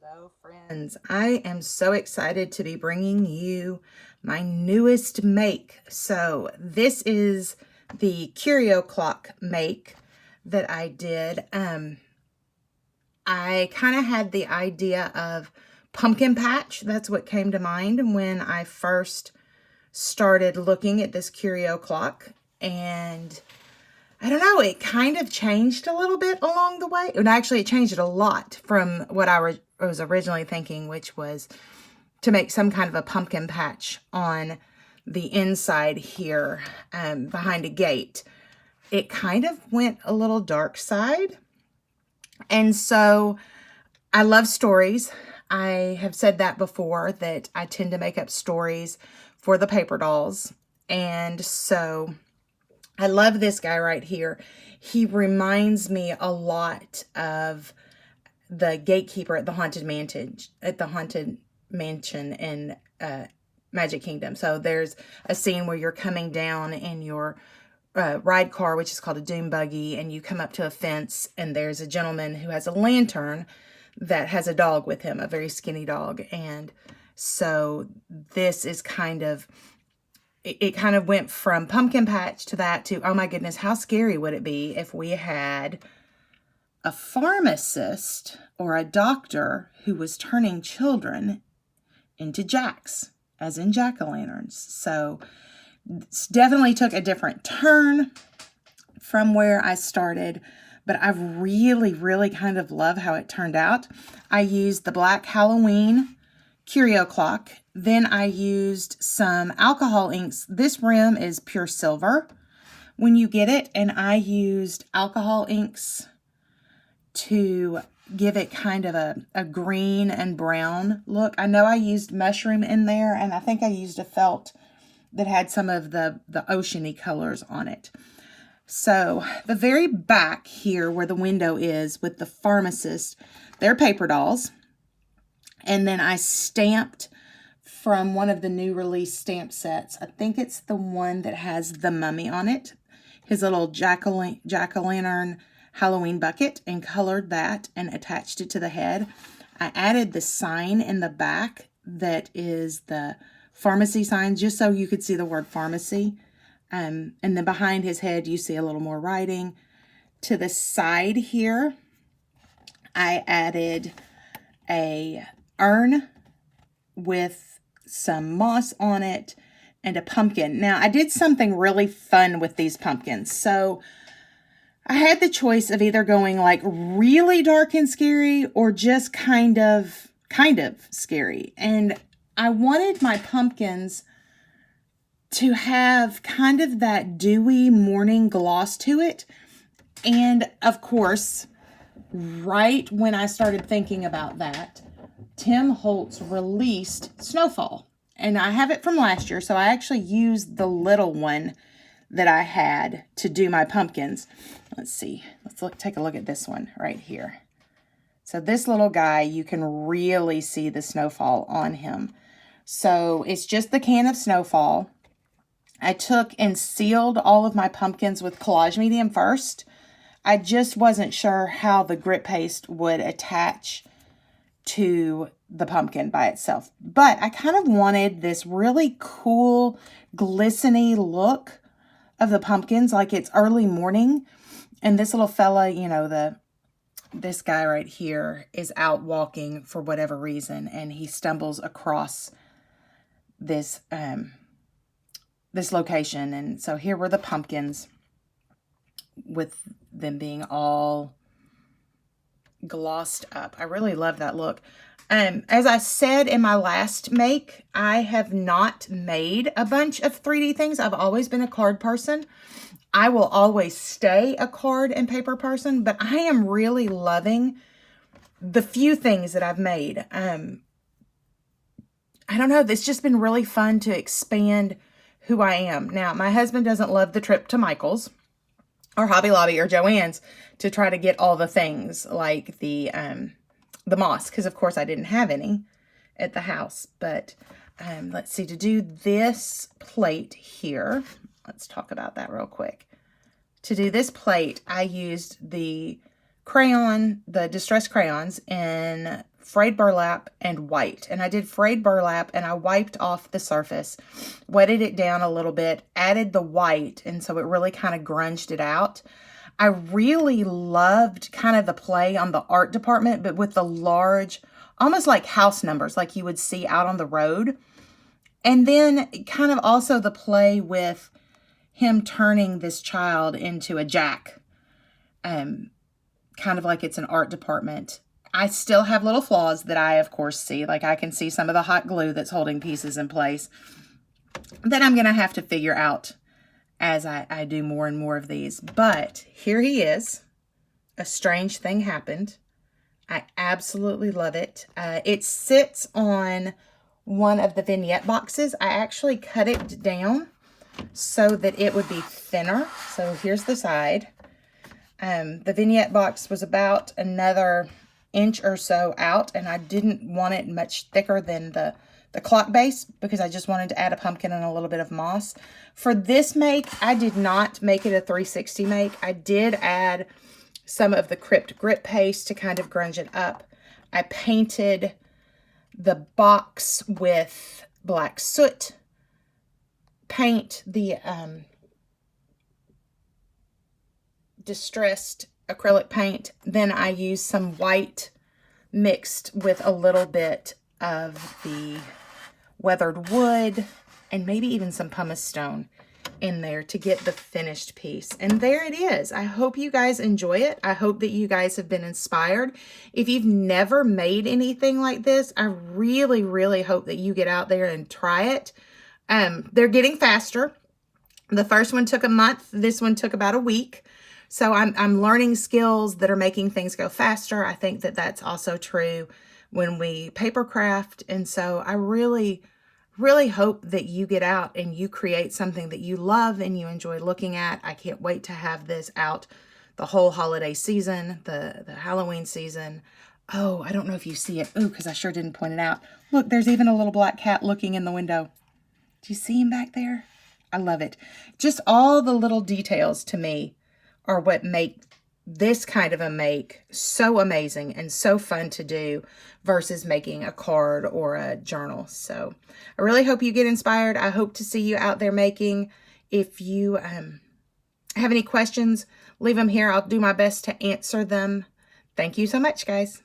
Hello friends, I am so excited to be bringing you my newest make. So this is the Curio Clock make that I did. I kind of had the idea of pumpkin patch. That's what came to mind when I first started looking at this Curio Clock, and I don't know, it kind of changed a little bit along the way. And actually, it changed a lot from what I was originally thinking, which was to make some kind of a pumpkin patch on the inside here behind a gate. It kind of went a little dark side. And so I love stories. I have said that before, that I tend to make up stories for the paper dolls. And so I love this guy right here. He reminds me a lot of the gatekeeper at the Haunted Mansion in Magic Kingdom. So there's a scene where you're coming down in your ride car, which is called a doom buggy, and you come up to a fence, and there's a gentleman who has a lantern that has a dog with him, a very skinny dog. And so this is kind of, it kind of went from pumpkin patch to that to, oh my goodness, how scary would it be if we had a pharmacist or a doctor who was turning children into jacks, as in jack-o'-lanterns. So definitely took a different turn from where I started, but I really, really kind of love how it turned out. I used the black Halloween Curio Clock. Then I used some alcohol inks. This rim is pure silver when you get it, and I used alcohol inks to give it kind of a green and brown look. I know I used mushroom in there, and I think I used a felt that had some of the oceany colors on it. So the very back here where the window is with the pharmacist, they're paper dolls. And then I stamped from one of the new release stamp sets. I think it's the one that has the mummy on it, his little jack-o'-lantern Halloween bucket, and colored that and attached it to the head. I added the sign in the back that is the pharmacy sign, just so you could see the word pharmacy. And then behind his head, you see a little more writing. To the side here, I added a urn with some moss on it and a pumpkin. Now, I did something really fun with these pumpkins. So I had the choice of either going like really dark and scary or just kind of scary. And I wanted my pumpkins to have kind of that dewy morning gloss to it. And of course, right when I started thinking about that, Tim Holtz released Snowfall. And I have it from last year, so I actually used the little one that I had to do my pumpkins. Let's see. Take a look at this one right here. So this little guy, you can really see the snowfall on him. So it's just the can of Snowfall. I took and sealed all of my pumpkins with collage medium first. I just wasn't sure how the grit paste would attach to the pumpkin by itself. But I kind of wanted this really cool, glistening look of the pumpkins, like it's early morning. And this little fella, you know, this guy right here is out walking for whatever reason, and he stumbles across this this location. And so here were the pumpkins with them being all glossed up. I really love that look. As I said in my last make, I have not made a bunch of 3D things. I've always been a card person. I will always stay a card and paper person, but I am really loving the few things that I've made. I don't know, it's just been really fun to expand who I am. Now, my husband doesn't love the trip to Michael's or Hobby Lobby or Joann's to try to get all the things like the moss, because of course I didn't have any at the house. But let's see, to do this plate here, let's talk about that real quick. To do this plate, I used the distress crayons in frayed burlap and white. And I did frayed burlap and I wiped off the surface, wetted it down a little bit, added the white, and so it really kind of grunged it out. I really loved kind of the play on the art department, but with the large, almost like house numbers like you would see out on the road. And then kind of also the play with him turning this child into a jack. Kind of like it's an art department. I still have little flaws that I, of course, see. Like I can see some of the hot glue that's holding pieces in place that I'm going to have to figure out as I do more and more of these. But here he is. A strange thing happened. I absolutely love it. It sits on one of the vignette boxes. I actually cut it down so that it would be thinner. So here's the side. The vignette box was about another inch or so out, and I didn't want it much thicker than the clock base because I just wanted to add a pumpkin and a little bit of moss. For this make, I did not make it a 360 make. I did add some of the Crypt Grit paste to kind of grunge it up. I painted the box with black soot paint, the distressed acrylic paint. Then I used some white mixed with a little bit of the weathered wood and maybe even some pumice stone in there to get the finished piece. And there it is. I hope you guys enjoy it. I hope that you guys have been inspired. If you've never made anything like this, I really, really hope that you get out there and try it. They're getting faster. The first one took a month. This one took about a week. So I'm learning skills that are making things go faster. I think that that's also true when we paper craft. And so I really, really hope that you get out and you create something that you love and you enjoy looking at. I can't wait to have this out the whole holiday season, the Halloween season. Oh, I don't know if you see it. Oh, because I sure didn't point it out. Look, there's even a little black cat looking in the window. Do you see him back there? I love it. Just all the little details to me are what make this kind of a make so amazing and so fun to do versus making a card or a journal. So I really hope you get inspired. I hope to see you out there making. If you have any questions, leave them here. I'll do my best to answer them. Thank you so much, guys.